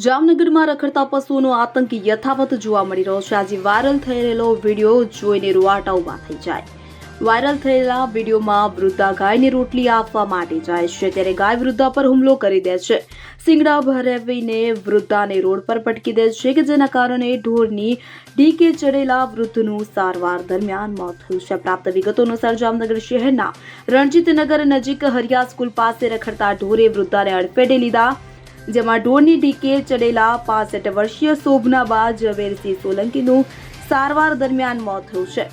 જામનગરમાં રખડતા પશુઓનો આતંક યથાવત જોવા મળી રહ્યો છે। આજે વાયરલ થયેલો વિડીયો જોઈને રૂવાટા ઉભા થઈ જાય। વાયરલ થયેલા વિડીયોમાં વૃદ્ધા ગાયને રોટલી આપવા માટે જાય છે, ત્યારે ગાય વૃદ્ધા પર હુમલો કરી દે છે। સિંગડા ભરાવીને વૃદ્ધાને રોડ પર પટકી દે છે, કે જેના કારણે ઢોરની ડીકે ચડેલા વૃદ્ધનું સારવાર દરમિયાન મોત થયું છે। પ્રાપ્ત વિગતો અનુસાર જામનગર શહેરના રણજીતનગર નજીક હરિયા સ્કૂલ પાસે રખડતા ઢોરે વૃદ્ધાને અડફેટે લીધા, જેમાં ઢોરની ડીકે ચડેલા 65 વર્ષીય શોભનાબા ઝવેરસિંહ સોલંકીનું સારવાર દરમિયાન મોત થયું છે।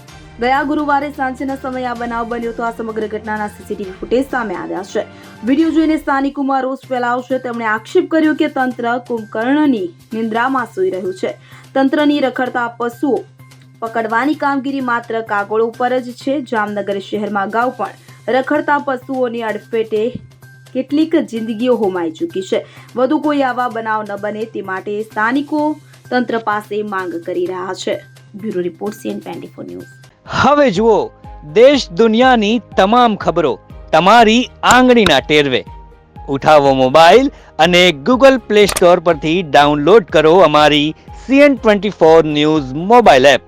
ગયા ગુરુવારે સાંજના સમયે આ બનાવ બન્યો હતો। આ સમગ્ર ઘટનાના સીસીટીવી ફૂટેજ સામે આવ્યા છે। વિડીયો જોઈને સ્થાનિકોમાં રોષ ફેલાયો છે। તેમણે આક્ષેપ કર્યો કે તંત્ર કુંભકર્ણની નિંદ્રામાં સૂઈ રહ્યું છે। તંત્રની રખડતા પશુઓ પકડવાની કામગીરી માત્ર કાગળ ઉપર જ છે। જામનગર શહેરમાં અગાઉ પણ રખડતા પશુઓની અડફેટે કેટલીક જિંદગીઓ હોમાઈ ચૂકી છે। વધુ કોઈ આવા બનાવ ન બને તે માટે સ્થાનિકો તંત્ર પાસે માંગ કરી રહ્યા છે। Bureau report CN24 news. હવે જુઓ દેશ દુનિયાની તમામ ખબરો તમારી આંગળીના ટેરવે। ઉઠાવો મોબાઈલ અને ગૂગલ પ્લે સ્ટોર પરથી ડાઉનલોડ કરો અમારી CN24 ન્યૂઝ મોબાઈલ એપ।